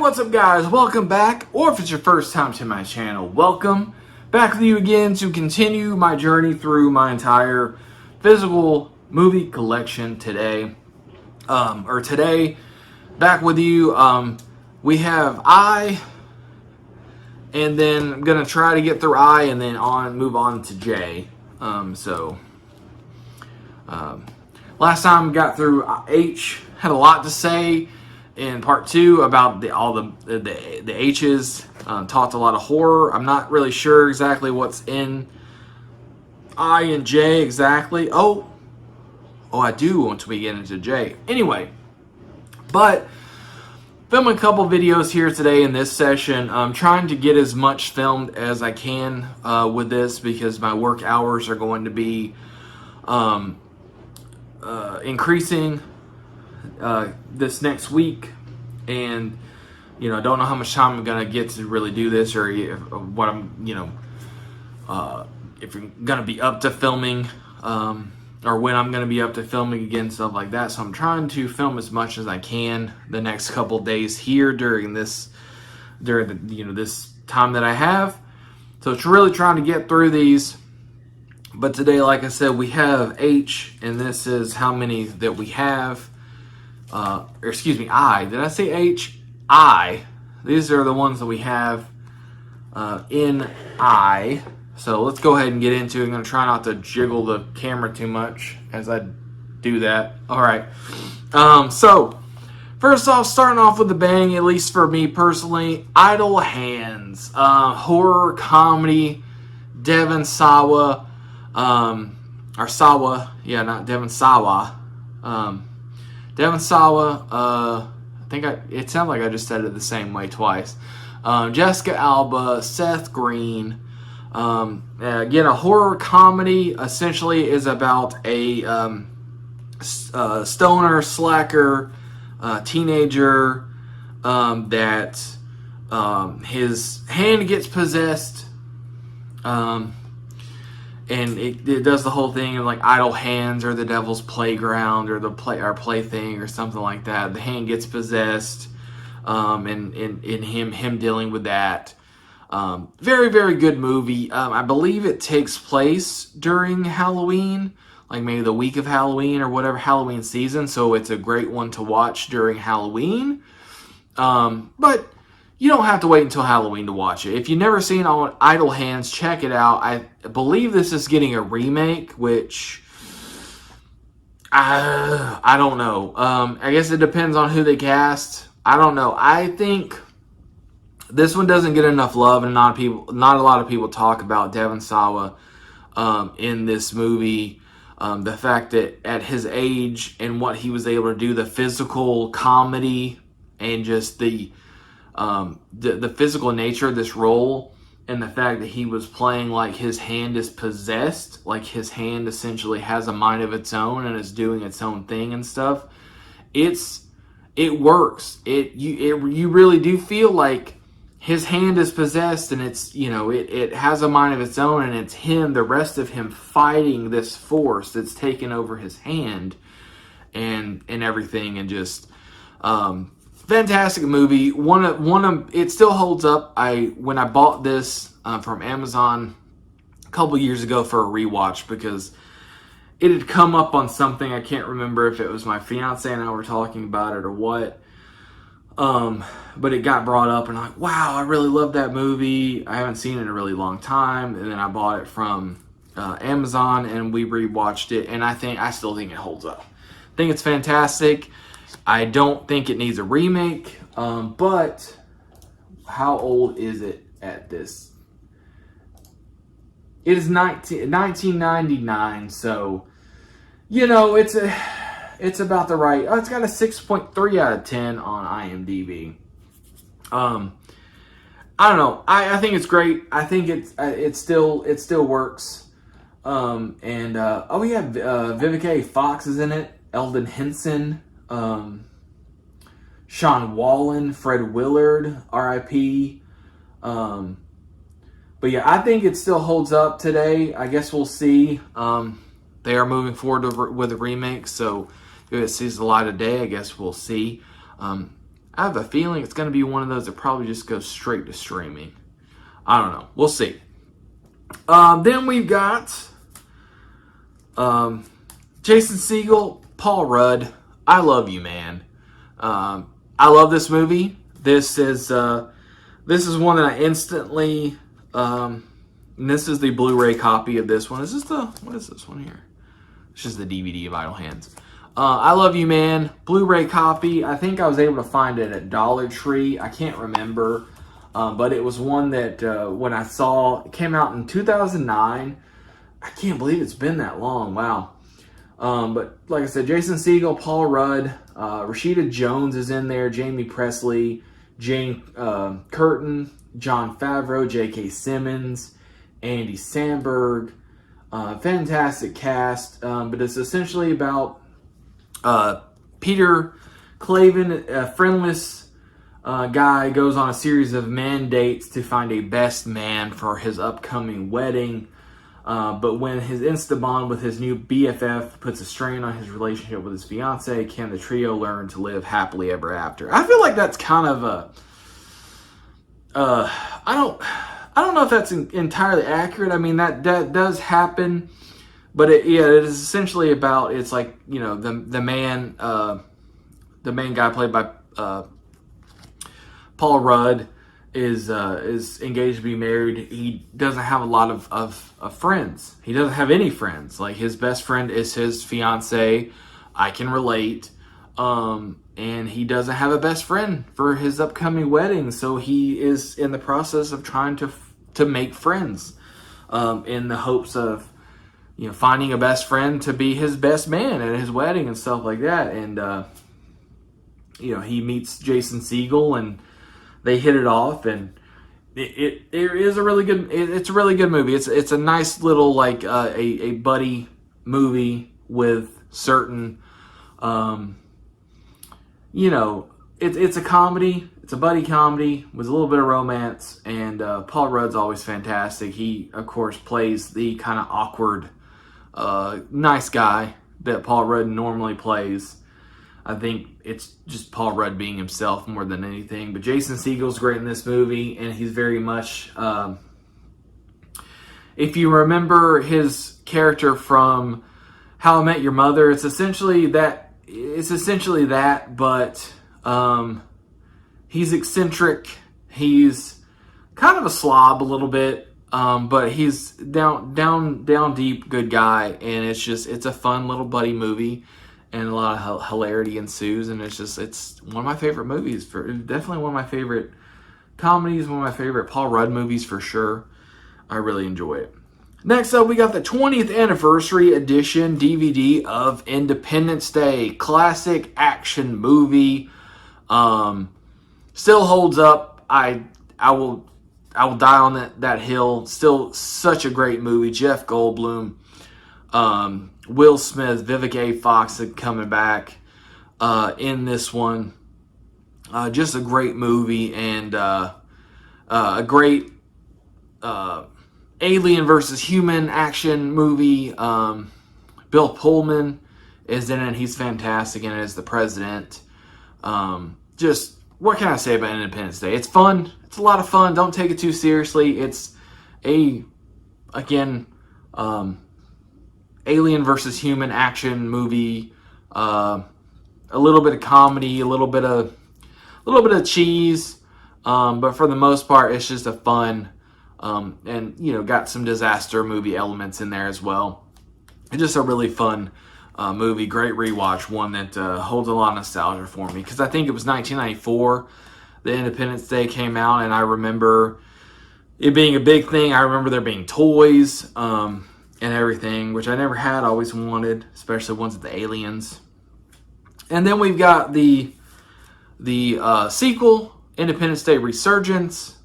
what's up guys? Welcome back, or if it's your first time to my channel, welcome back with you again to continue my journey through my entire physical movie collection today. Back with you, we have I, and then I'm gonna try to get through I and then move on to J. Last time we got through H, had a lot to say in part 2 about all the H's. Talked a lot of horror. I'm not really sure exactly what's in I and J exactly. Oh, I do want to get into J. Anyway, but filming a couple videos here today in this session. I'm trying to get as much filmed as I can with this because my work hours are going to be increasing this next week, and I don't know how much time I'm gonna get to really do this, or what I'm if I'm gonna be up to filming, or when I'm gonna be up to filming again, stuff like that. So I'm trying to film as much as I can the next couple days here during this time that I have. So it's really trying to get through these. But today, like I said, we have H, and this is how many that we have. Excuse me, I. Did I say H? I. These are the ones that we have in I. So let's go ahead and get into it. I'm going to try not to jiggle the camera too much as I do that. All right. So, first off, starting off with a bang, at least for me personally, Idle Hands. Horror, comedy, Devon Sawa. Or Sawa, yeah, not Devon Sawa. Devon Sawa, it sounded like I just said it the same way twice. Jessica Alba, Seth Green. Again, a horror comedy essentially is about a stoner, slacker, teenager that his hand gets possessed. And it does the whole thing of like Idle Hands or the Devil's Playground or the plaything or something like that. The hand gets possessed, and him dealing with that. Very, very good movie. I believe it takes place during Halloween, like maybe the week of Halloween or whatever, Halloween season. So it's a great one to watch during Halloween. But you don't have to wait until Halloween to watch it. If you've never seen Idle Hands, check it out. I believe this is getting a remake, which I don't know. I guess it depends on who they cast. I don't know. I think this one doesn't get enough love, and not a lot of people talk about Devon Sawa in this movie. The fact that at his age and what he was able to do, the physical comedy and just the physical nature of this role, and the fact that he was playing like his hand is possessed, like his hand essentially has a mind of its own and is doing its own thing and stuff. It works. You really do feel like his hand is possessed, and it has a mind of its own, and it's him, the rest of him, fighting this force that's taken over his hand and everything, and just fantastic movie. It still holds up. When I bought this from Amazon a couple years ago for a rewatch, because it had come up on something. I can't remember if it was my fiance and I were talking about it or what. But it got brought up, and I'm like, wow, I really love that movie. I haven't seen it in a really long time, and then I bought it from Amazon, and we rewatched it, and I still think it holds up. I think it's fantastic. I don't think it needs a remake, but how old is it at this? It is 1999, so, it's about the right. Oh, it's got a 6.3 out of 10 on IMDb. I don't know. I think it's great. I think it still works. Vivica Fox is in it. Eldon Henson. Sean Wallen, Fred Willard, R.I.P. But yeah, I think it still holds up today. I guess we'll see. They are moving forward with a remake, so if it sees the light of day, I guess we'll see. I have a feeling it's going to be one of those that probably just goes straight to streaming. I don't know. We'll see. Then we've got Jason Segel, Paul Rudd. I love you, man. I love this movie. This is one that I instantly. And this is the Blu-ray copy of this one. What is this one here? It's just the DVD of Idle Hands. I Love You, Man. Blu-ray copy. I think I was able to find it at Dollar Tree. I can't remember. But it was one that when I saw, it came out in 2009. I can't believe it's been that long. Wow. But like I said, Jason Segel, Paul Rudd, Rashida Jones is in there, Jamie Presley, Jane Curtin, Jon Favreau, J.K. Simmons, Andy Samberg. Fantastic cast. But it's essentially about Peter Clavin, a friendless guy, goes on a series of mandates to find a best man for his upcoming wedding. But when his insta-bond with his new BFF puts a strain on his relationship with his fiance, can the trio learn to live happily ever after? I feel like that's kind of a... I don't know if that's entirely accurate. I mean, that does happen. But it is essentially about, it's like, you know, the main guy played by Paul Rudd is engaged to be married. He doesn't have a lot of friends. He doesn't have any friends. Like, his best friend is his fiance. I can relate. And he doesn't have a best friend for his upcoming wedding. So he is in the process of trying to make friends, in the hopes of, you know, finding a best friend to be his best man at his wedding and stuff like that. And, you know, he meets Jason Segel and they hit it off, and it is a really good, it's a really good movie. It's a nice little, like, a buddy movie with certain, you know, it's a comedy. It's a buddy comedy with a little bit of romance, and Paul Rudd's always fantastic. He, of course, plays the kind of awkward, nice guy that Paul Rudd normally plays. I think it's just Paul Rudd being himself more than anything. But Jason Segel's great in this movie, and he's very much... if you remember his character from How I Met Your Mother, it's essentially that, but... he's eccentric. He's kind of a slob a little bit, but he's down deep good guy, and it's a fun little buddy movie, and a lot of hilarity ensues, and it's one of my favorite movies, definitely one of my favorite comedies, one of my favorite Paul Rudd movies for sure. I really enjoy it. Next up, we got the 20th anniversary edition DVD of Independence Day, classic action movie. Still holds up. I will die on that hill. Still such a great movie. Jeff Goldblum, Will Smith, Vivica A. Fox coming back in this one. Just a great movie, and a great alien versus human action movie. Bill Pullman is in it. He's fantastic in it as the president. Just, what can I say about Independence Day? It's fun. It's a lot of fun. Don't take it too seriously. It's alien versus human action movie. A little bit of comedy, a little bit of cheese. But for the most part, it's just a fun, and, you know, got some disaster movie elements in there as well. It's just a really fun movie, great rewatch, one that holds a lot of nostalgia for me, because I think it was 1994 the Independence Day came out, and I remember it being a big thing. I remember there being toys and everything, which I never had, always wanted, especially ones with the aliens. And then we've got the sequel, Independence Day Resurgence,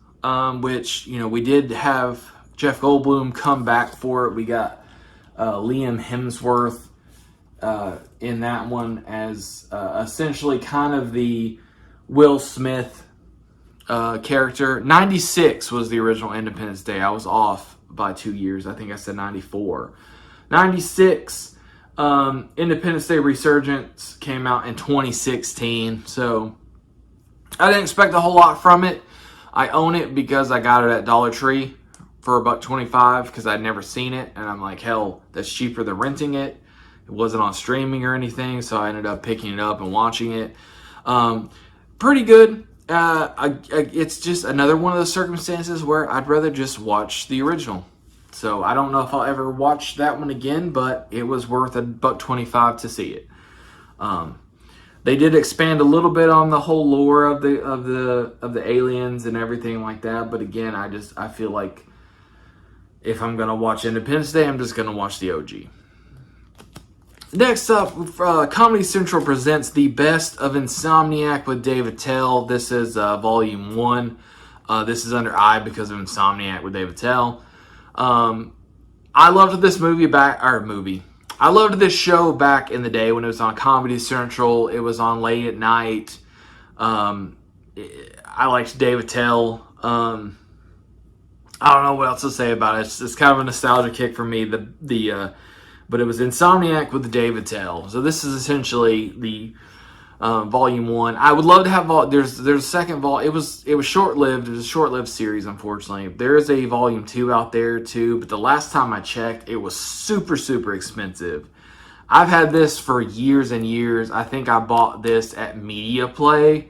which, you know, we did have Jeff Goldblum come back for it. We got Liam Hemsworth in that one as essentially kind of the Will Smith character. 96 was the original Independence Day. I was off by 2 years. I think I said 94. 96, Independence Day Resurgence came out in 2016. So I didn't expect a whole lot from it. I own it because I got it at Dollar Tree for $1.25 because I'd never seen it, and I'm like, hell, that's cheaper than renting it. It wasn't on streaming or anything, so I ended up picking it up and watching it. Pretty good. It's just another one of those circumstances where I'd rather just watch the original. So I don't know if I'll ever watch that one again, but it was worth $1.25 to see it. They did expand a little bit on the whole lore of the aliens and everything like that, but again, I feel like if I'm gonna watch Independence Day, I'm just gonna watch the OG. Next up, Comedy Central presents The Best of Insomniac with Dave Attell. This is Volume 1. This is under I because of Insomniac with Dave Attell. I loved this I loved this show back in the day when it was on Comedy Central. It was on late at night. I liked Dave Attell. I don't know what else to say about it. It's kind of a nostalgia kick for me. But it was Insomniac with Dave Attell. So this is essentially the Volume 1. I would love to have there's a second volume. It was short-lived. It was a short-lived series, unfortunately. There is a Volume 2 out there too, but the last time I checked, it was super, super expensive. I've had this for years and years. I think I bought this at Media Play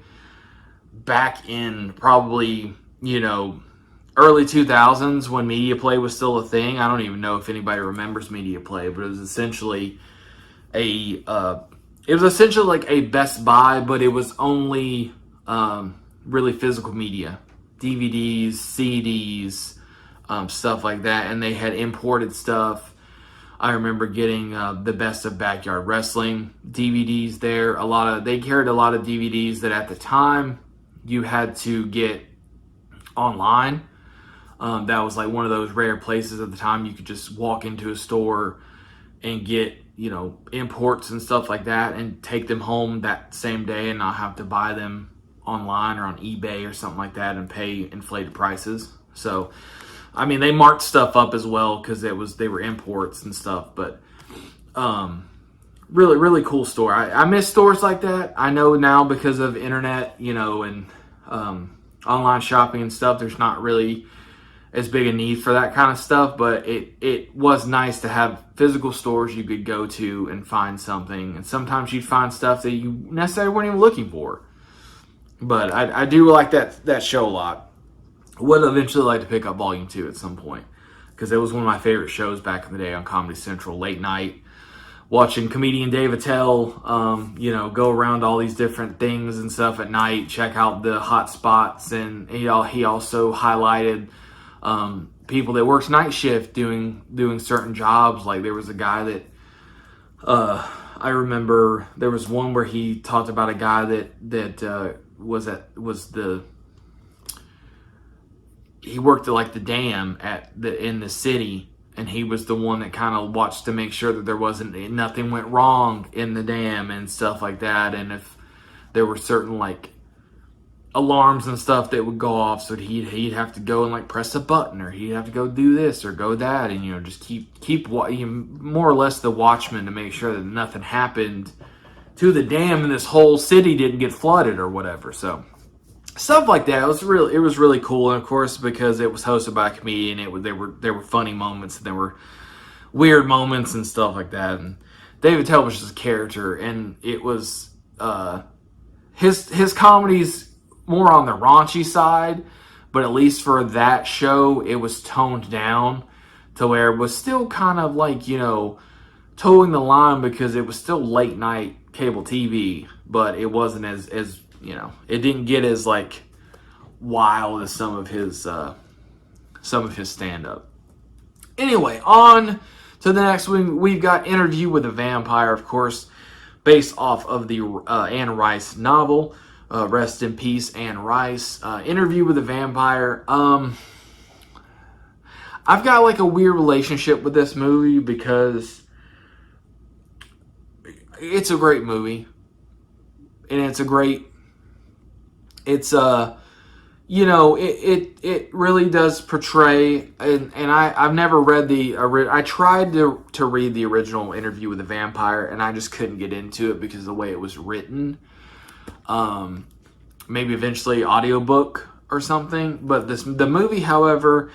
back in probably, early 2000s when Media Play was still a thing. I don't even know if anybody remembers Media Play, but it was essentially like a Best Buy, but it was only really physical media, DVDs, CDs, stuff like that, and they had imported stuff. I remember getting the Best of Backyard Wrestling DVDs there. They carried a lot of DVDs that at the time you had to get online. That was like one of those rare places at the time you could just walk into a store and get, imports and stuff like that and take them home that same day and not have to buy them online or on eBay or something like that and pay inflated prices. So, I mean, they marked stuff up as well because they were imports and stuff, but really, really cool store. I miss stores like that. I know now because of internet, and online shopping and stuff, there's not really as big a need for that kind of stuff, but it was nice to have physical stores you could go to and find something, and sometimes you'd find stuff that you necessarily weren't even looking for. But I do like that show a lot. Would eventually like to pick up Volume 2 at some point, because it was one of my favorite shows back in the day on Comedy Central, late night, watching comedian Dave Attell, go around all these different things and stuff at night, check out the hot spots, and he also highlighted people that worked night shift doing certain jobs. Like there was a guy that I remember there was one where he talked about a guy that he worked at like the dam in the city, and he was the one that kind of watched to make sure that nothing went wrong in the dam and stuff like that. And if there were certain like alarms and stuff that would go off, so he'd have to go and like press a button, or he'd have to go do this or go that, and just keep more or less the watchman to make sure that nothing happened to the dam and this whole city didn't get flooded or whatever. So stuff like that, it was really cool. And of course, because it was hosted by a comedian, there were funny moments and there were weird moments and stuff like that. And Dave Attell was just a character, and it was his comedy's more on the raunchy side, but at least for that show, it was toned down to where it was still kind of like, towing the line, because it was still late night cable TV, but it wasn't as it didn't get as like wild as some of his stand-up. Anyway, on to the next one. We've got Interview with a Vampire, of course, based off of the Anne Rice novel. Rest in peace, Anne Rice. Interview with a Vampire. I've got like a weird relationship with this movie because it's a great movie, and it really does portray, and I've never read I tried to read the original Interview with a Vampire, and I just couldn't get into it because of the way it was written. maybe eventually audiobook or something. But the movie, however,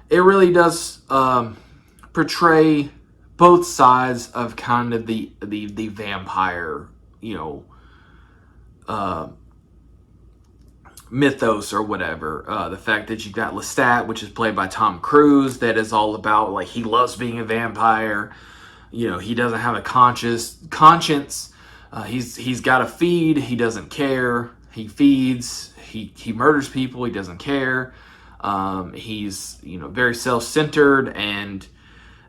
it really does portray both sides of kind of the vampire, you know, mythos or whatever. The fact that you got Lestat, which is played by Tom Cruise, that is all about like he loves being a vampire. You know, he doesn't have a conscience. He's got to feed. He doesn't care. He feeds. He murders people. He doesn't care. He's, you know, very self-centered and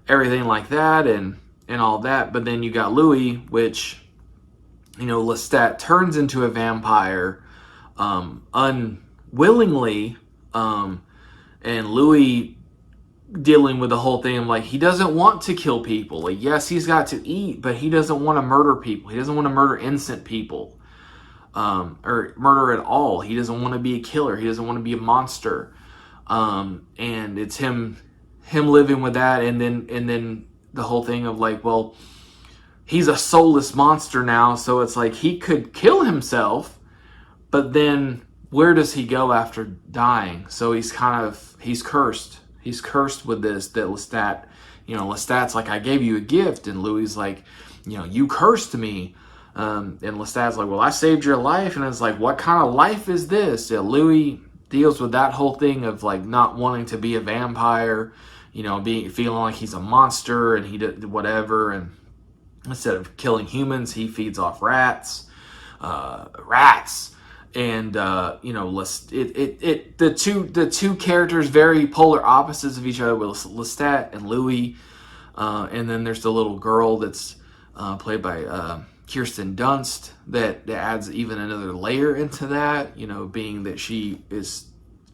everything like that, and all that. But then you got Louis, which, you know, Lestat turns into a vampire unwillingly, and Louis dealing with the whole thing of like he doesn't want to kill people. Like, yes, he's got to eat, but he doesn't want to murder people. He doesn't want to murder innocent people, or murder at all. He doesn't want to be a killer. He doesn't want to be a monster. And it's him living with that, and then the whole thing of like, well, he's a soulless monster now, so it's like he could kill himself, but then where does he go after dying? So he's cursed. He's cursed with this, that Lestat, you know, Lestat's like, I gave you a gift, and Louis like, you know, you cursed me. And Lestat's like, well, I saved your life, and it's like, what kind of life is this? Yeah, Louis deals with that whole thing of like not wanting to be a vampire, you know, feeling like he's a monster and he did whatever, and instead of killing humans, he feeds off rats, and you know, the two characters, very polar opposites of each other, with Lestat and Louis, and then there's the little girl that's played by Kirsten Dunst that adds even another layer into that, you know, being that she is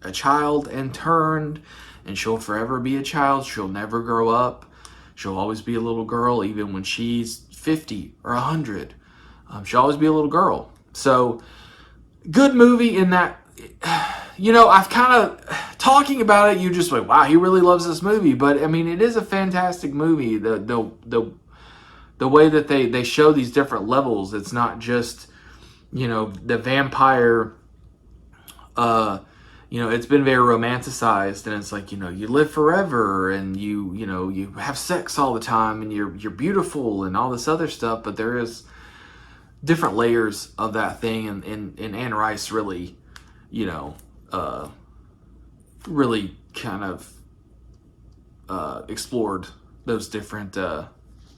a child and turned, and she'll forever be a child. She'll never grow up. She'll always be a little girl, even when she's 50 or 100. She'll always be a little girl. So, good movie in that, you know, I've kind of, talking about it, you just like, wow, he really loves this movie. But, I mean, it is a fantastic movie. The way that they show these different levels, it's not just, you know, the vampire, you know, it's been very romanticized, and it's like, you know, you live forever, and you know, you have sex all the time, and you're beautiful, and all this other stuff. But there is different layers of that thing, and Anne Rice really, you know, really kind of explored those different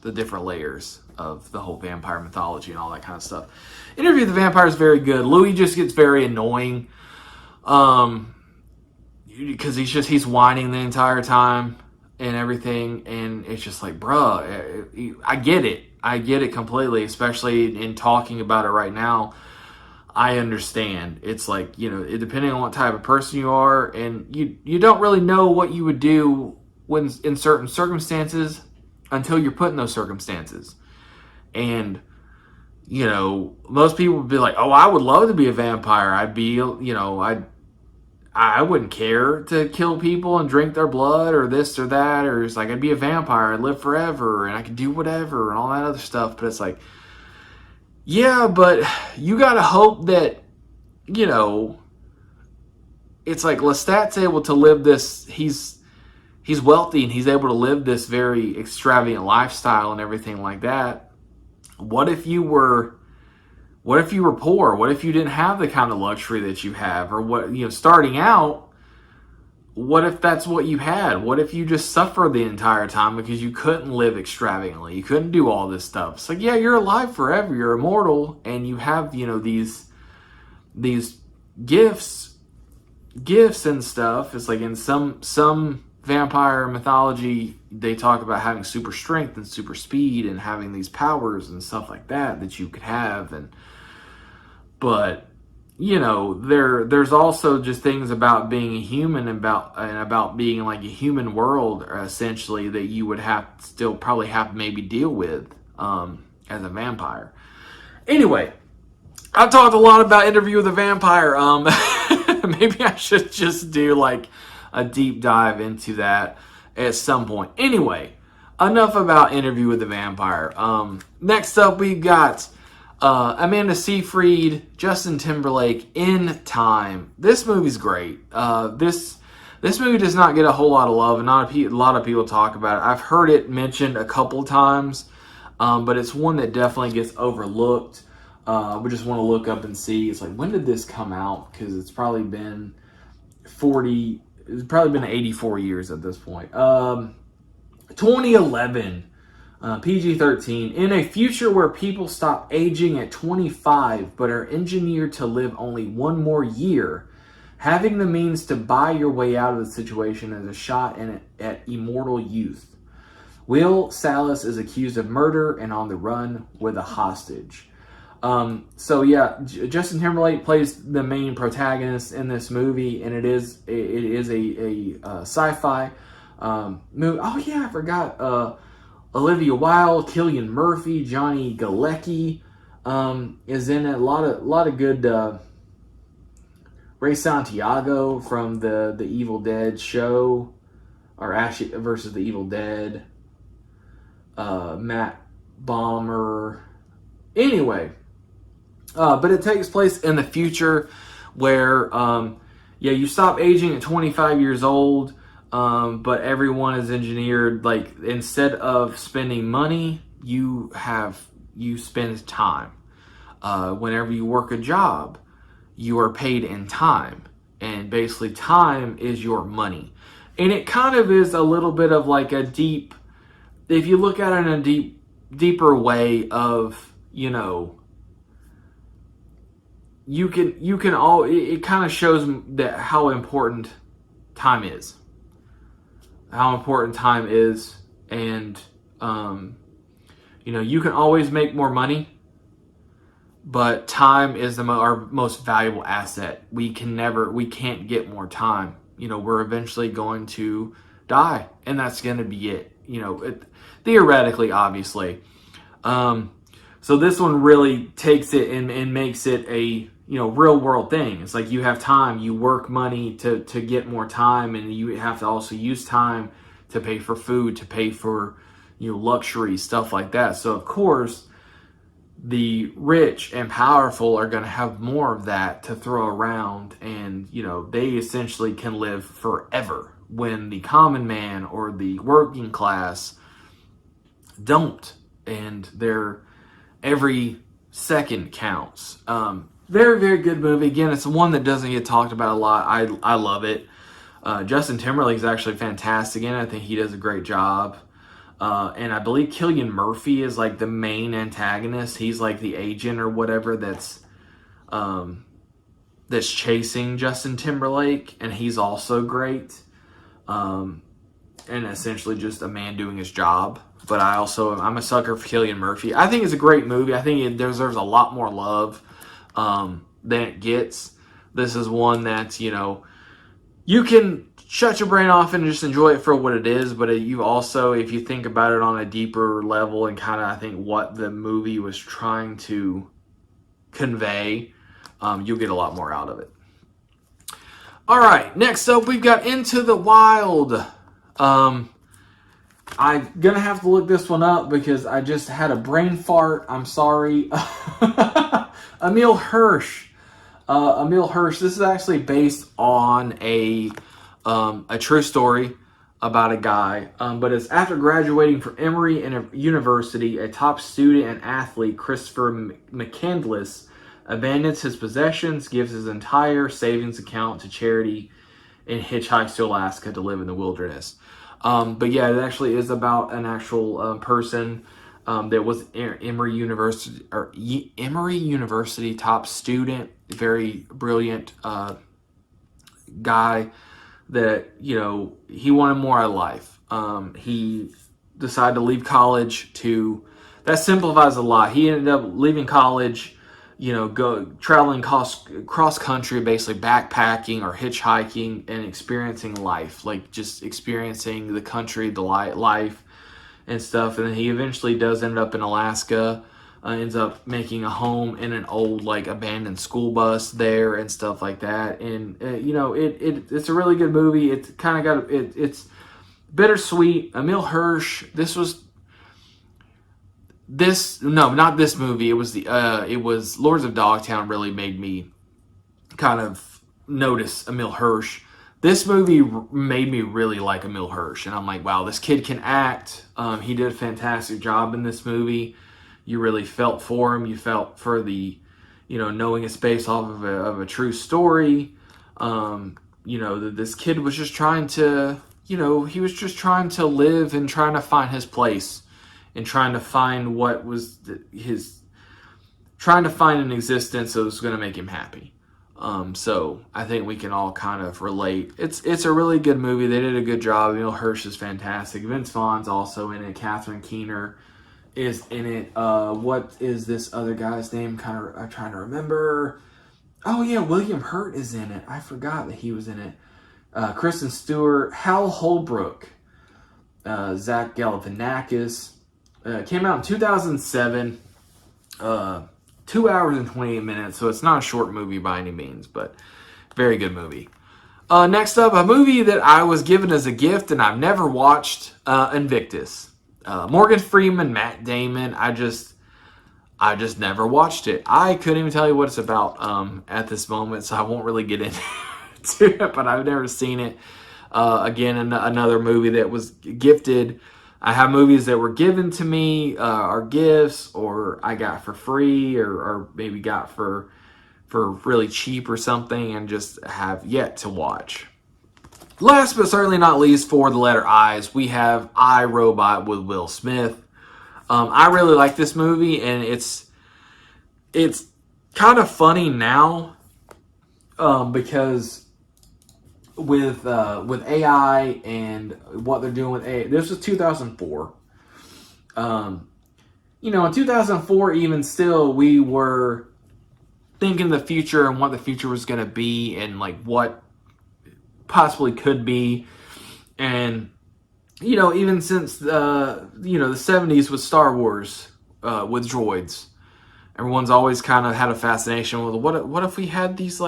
the different layers of the whole vampire mythology and all that kind of stuff. Interview with the Vampire is very good. Louis just gets very annoying, because he's whining the entire time and everything, and it's just like, bruh, I get it completely, especially in talking about it right now. I understand. It's like, you know, depending on what type of person you are, and you don't really know what you would do when in certain circumstances until you're put in those circumstances. And, you know, most people would be like, oh, I would love to be a vampire. I'd be, you know, I wouldn't care to kill people and drink their blood or this or that, or it's like, I'd be a vampire, I'd live forever, and I could do whatever and all that other stuff. But it's like, yeah, but you gotta hope that, you know, it's like Lestat's able to live this, he's wealthy and he's able to live this very extravagant lifestyle and everything like that. What if you were poor? What if you didn't have the kind of luxury that you have? Or what, you know, starting out, what if that's what you had? What if you just suffered the entire time because you couldn't live extravagantly? You couldn't do all this stuff. It's like, yeah, you're alive forever. You're immortal, and you have, you know, these gifts and stuff. It's like in some vampire mythology, they talk about having super strength and super speed and having these powers and stuff like that you could have. But you know, there's also just things about being a human, about being like a human world, essentially, that you would probably have to maybe deal with as a vampire. Anyway, I've talked a lot about Interview with a Vampire. Maybe I should just do like a deep dive into that at some point. Anyway, enough about Interview with the Vampire. Next up, we got Amanda Seyfried, Justin Timberlake, In Time. This movie's great. This movie does not get a whole lot of love, and not a lot of people talk about it. I've heard it mentioned a couple times, but it's one that definitely gets overlooked. We just want to look up and see. It's like, when did this come out? Because it's probably been 84 years at this point. 2011. PG-13. In a future where people stop aging at 25 but are engineered to live only one more year, having the means to buy your way out of the situation is a shot at immortal youth. Will Salas is accused of murder and on the run with a hostage. So yeah, Justin Timberlake plays the main protagonist in this movie, and it is a sci-fi movie. Oh yeah, I forgot. Olivia Wilde, Cillian Murphy, Johnny Galecki is in it. A lot of good. Ray Santiago from the Evil Dead show, or Ash versus the Evil Dead. Matt Bomer. Anyway, but it takes place in the future where you stop aging at 25 years old. But everyone is engineered, like, instead of spending money, you spend time. Whenever you work a job, you are paid in time. And basically time is your money. And it kind of is a little bit of like a deep, if you look at it in a deeper way of, you know, it kind of shows that how important time is. How important time is, and you can always make more money, but time is our most valuable asset. We can't get more time. We're eventually going to die, and that's going to be it. Theoretically, obviously. So this one really takes it and makes it a real world thing. It's like you have time, you work money to get more time, and you have to also use time to pay for food, to pay for luxury, stuff like that. So of course, the rich and powerful are going to have more of that to throw around, and they essentially can live forever, when the common man or the working class don't, and every second counts. Very, very good movie. Again, it's one that doesn't get talked about a lot. I love it. Justin Timberlake is actually fantastic in it. I think he does a great job. And I believe Cillian Murphy is like the main antagonist. He's like the agent or whatever that's chasing Justin Timberlake, and he's also great. And essentially just a man doing his job. But I'm a sucker for Cillian Murphy. I think it's a great movie. I think it deserves a lot more love than it gets. This is one that, you can shut your brain off and just enjoy it for what it is, but you also, if you think about it on a deeper level and kind of, I think, what the movie was trying to convey, you'll get a lot more out of it. All right, next up, we've got Into the Wild. I'm going to have to look this one up because I just had a brain fart. I'm sorry. Emile Hirsch. This is actually based on a true story about a guy. But it's after graduating from Emory University, a top student and athlete, Christopher McCandless, abandons his possessions, gives his entire savings account to charity, and hitchhikes to Alaska to live in the wilderness. But yeah, it actually is about an actual person that was Emory University top student, very brilliant guy that, he wanted more out of life. He decided to leave college that simplifies a lot. He ended up leaving college, go traveling cross country, basically backpacking or hitchhiking and experiencing life, like just experiencing the country, the life and stuff. And then he eventually does end up in Alaska, ends up making a home in an old, like, abandoned school bus there and stuff like that. And it's a really good movie. It's kind of it's bittersweet. Emile Hirsch, this was no, not this movie. It was it was Lords of Dogtown really made me kind of notice Emile Hirsch. This movie made me really like Emile Hirsch, and I'm like, wow, this kid can act. He did a fantastic job in this movie. You really felt for him. You felt for the, knowing it's based off of a true story. This kid was just trying to, he was just trying to live and trying to find his place and trying to find what was trying to find an existence that was going to make him happy. So I think we can all kind of relate. It's a really good movie. They did a good job. Emile Hirsch is fantastic. Vince Vaughn's also in it. Catherine Keener is in it. What is this other guy's name? I'm trying to remember. Oh yeah, William Hurt is in it. I forgot that he was in it. Kristen Stewart, Hal Holbrook, Zach Galifianakis. Came out in 2007. 2 hours and 28 minutes, so it's not a short movie by any means, but very good movie. Next up, a movie that I was given as a gift and I've never watched, Invictus. Morgan Freeman, Matt Damon. I just never watched it. I couldn't even tell you what it's about at this moment, so I won't really get into it, but I've never seen it. Again, another movie that was gifted. I have movies that were given to me, or gifts, or I got for free, or maybe got for really cheap or something, and just have yet to watch. Last but certainly not least, for the letter I's, we have I, Robot with Will Smith. I really like this movie, and it's kind of funny now, because with AI and what they're doing with AI. This was 2004. In 2004, even still, we were thinking the future and what the future was going to be and like what possibly could be. And, even since the 70s with Star Wars, with droids, everyone's always kind of had a fascination with what if we had these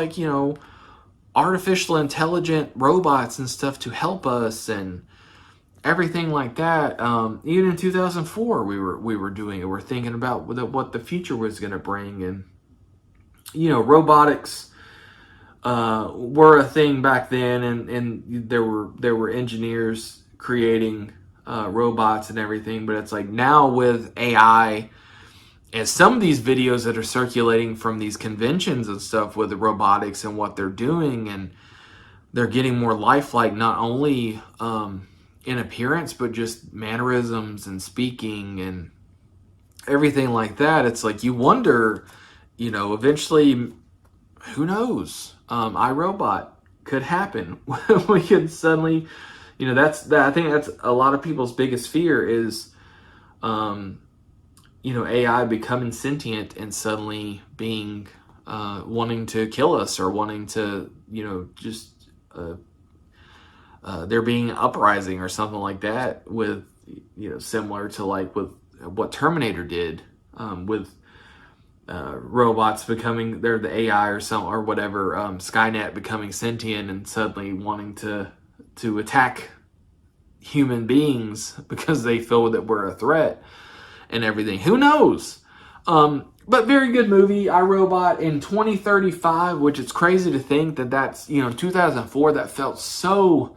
artificial intelligent robots and stuff to help us and everything like that. Even in 2004, we were doing it. We're thinking about what the future was going to bring, and robotics were a thing back then, and there were engineers creating robots and everything. But it's like now with AI. And some of these videos that are circulating from these conventions and stuff with the robotics and what they're doing, and they're getting more lifelike, not only in appearance, but just mannerisms and speaking and everything like that. It's like you wonder, eventually, who knows? iRobot could happen. We could suddenly, I think that's a lot of people's biggest fear is, AI becoming sentient and suddenly being, wanting to kill us or wanting to, there being an uprising or something like that with, similar to like with what Terminator did, with robots becoming, they're the AI or something or whatever, Skynet becoming sentient and suddenly wanting to attack human beings because they feel that we're a threat. And everything. Who knows? But very good movie, iRobot, in 2035, which it's crazy to think that's, 2004, that felt so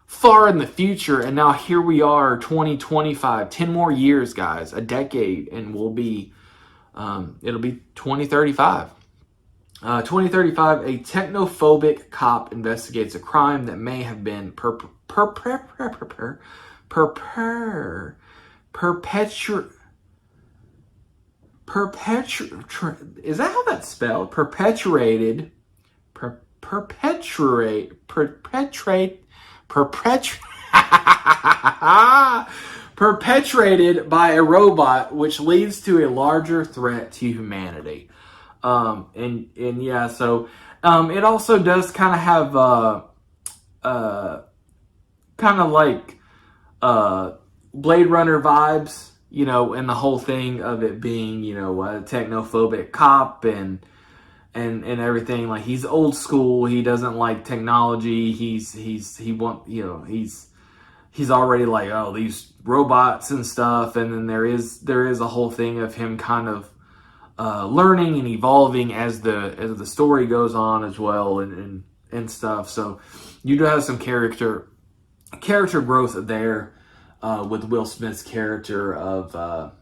far in the future. And now here we are, 2025, 10 more years, guys, a decade, and we'll be, it'll be 2035. 2035, a technophobic cop investigates a crime that may have been is that how that's spelled? Perpetuated by a robot, which leads to a larger threat to humanity. And yeah, so it also does kind of have kind of like Blade Runner vibes, and the whole thing of it being, a technophobic cop and everything. Like, he's old school. He doesn't like technology. He he's already like, oh, these robots and stuff, and then there is a whole thing of him kind of learning and evolving as the story goes on as well, and stuff. So you do have some character growth there with Will Smith's character of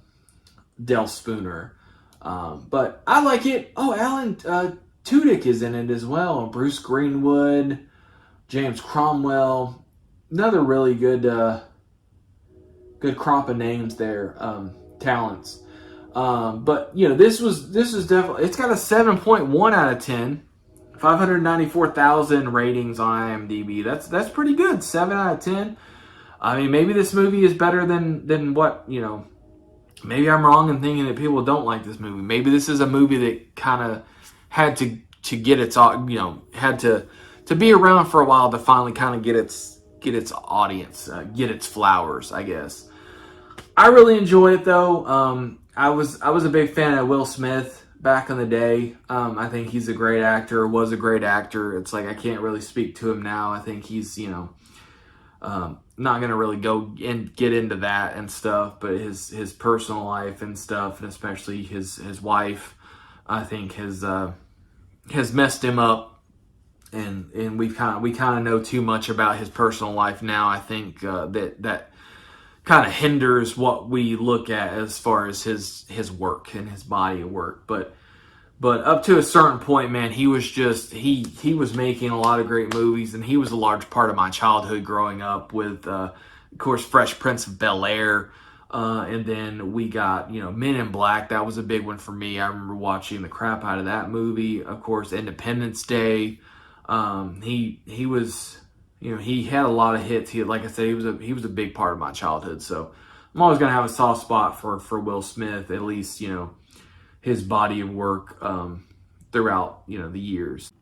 Del Spooner. But I like it. Oh, Alan Tudyk is in it as well. Bruce Greenwood, James Cromwell, another really good crop of names there, talents. But this was definitely, it's got a 7.1 out of 10, 594,000 ratings on IMDb. That's pretty good. 7 out of 10. I mean, maybe this movie is better than what, maybe I'm wrong in thinking that people don't like this movie. Maybe this is a movie that kind of had to get its, had to be around for a while to finally kind of get its audience, get its flowers, I guess. I really enjoy it though. I was a big fan of Will Smith back in the day. I think he's a great actor, was a great actor. It's like I can't really speak to him now. I think he's, not going to really go and get into that and stuff, but his personal life and stuff, and especially his wife, I think has messed him up, and we kind of know too much about his personal life now. I think that kind of hinders what we look at as far as his work and his body of work, but up to a certain point, man, he was just, he was making a lot of great movies, and he was a large part of my childhood growing up with, of course, Fresh Prince of Bel-Air, and then we got, Men in Black. That was a big one for me. I remember watching the crap out of that movie. Of course, Independence Day. He was, he had a lot of hits. Like I said, he was a big part of my childhood. So I'm always gonna have a soft spot for Will Smith, at least, his body of work throughout the years.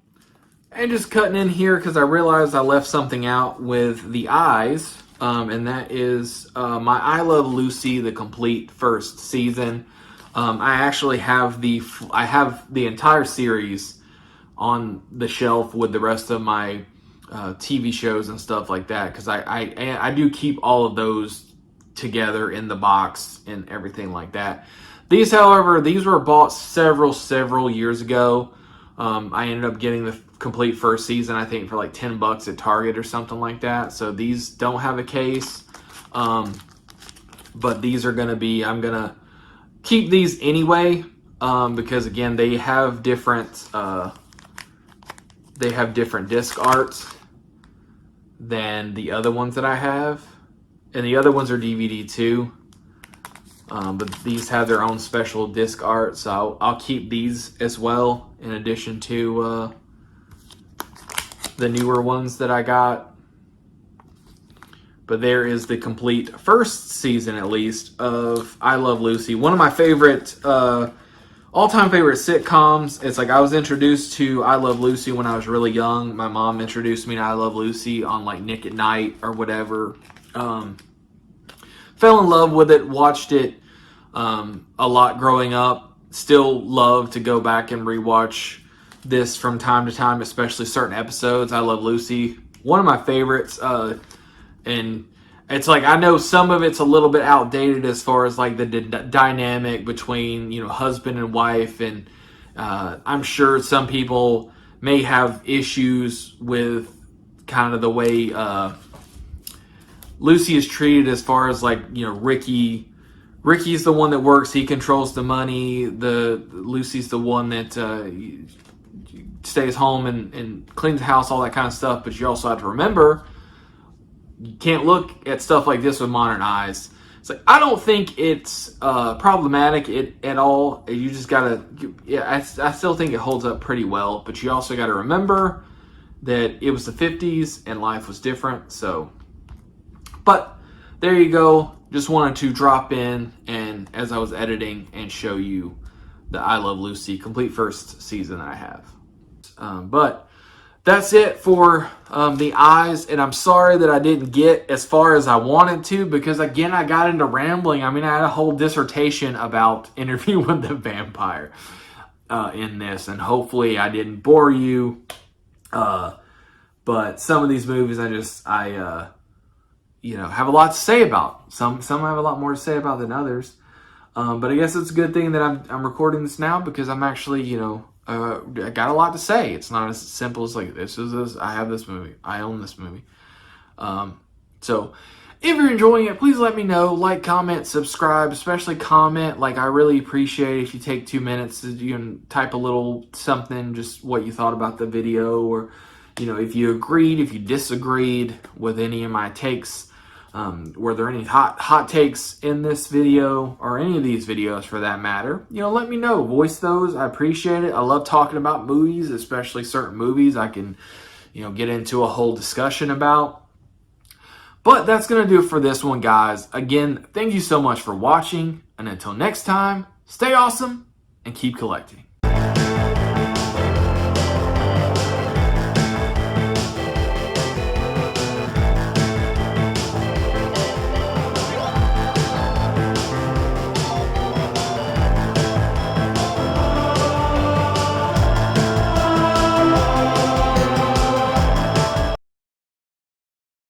And just cutting in here because I realized I left something out with The Eyes, and that is my I Love Lucy, the complete first season. I actually have the entire series on the shelf with the rest of my TV shows and stuff like that, because I do keep all of those together in the box and everything like that. These, however, were bought several years ago. I ended up getting the complete first season, I think, for like $10 at Target or something like that. So these don't have a case. But these are going to be, I'm going to keep these anyway, because again, they have different disc arts than the other ones that I have. And the other ones are DVD too. But these have their own special disc art, so I'll keep these as well, in addition to the newer ones that I got. But there is the complete first season, at least, of I Love Lucy. One of my favorite, all-time favorite sitcoms. It's like I was introduced to I Love Lucy when I was really young. My mom introduced me to I Love Lucy on like Nick at Night or whatever. Fell in love with it, watched it a lot growing up. Still love to go back and rewatch this from time to time, especially certain episodes. I Love Lucy, one of my favorites. And it's like, I know some of it's a little bit outdated as far as like the dynamic between, husband and wife. And I'm sure some people may have issues with kind of the way Lucy is treated, as far as like, Ricky's the one that works. He controls the money. Lucy's the one that stays home and cleans the house, all that kind of stuff. But you also have to remember, you can't look at stuff like this with modern eyes. It's like, I don't think it's problematic at all. You just gotta, I still think it holds up pretty well. But you also gotta remember that it was the 50s and life was different. So, but there you go. Just wanted to drop in, and as I was editing, and show you the I Love Lucy complete first season that I have. But that's it for The Eyes, and I'm sorry that I didn't get as far as I wanted to, because again, I got into rambling. I mean, I had a whole dissertation about Interview with the Vampire in this, and hopefully I didn't bore you. But some of these movies, have a lot to say about. Some have a lot more to say about than others. But I guess it's a good thing that I'm recording this now, because I'm actually, I got a lot to say. It's not as simple as like, I have this movie. I own this movie. So if you're enjoying it, please let me know. Like, comment, subscribe, especially comment. Like, I really appreciate it if you take 2 minutes to, you can type a little something, just what you thought about the video, or, if you agreed, if you disagreed with any of my takes. Were there any hot takes in this video, or any of these videos for that matter? Let me know. Voice those. I appreciate it. I love talking about movies, especially certain movies I can, get into a whole discussion about. But that's going to do it for this one, guys. Again, thank you so much for watching. And until next time, stay awesome and keep collecting.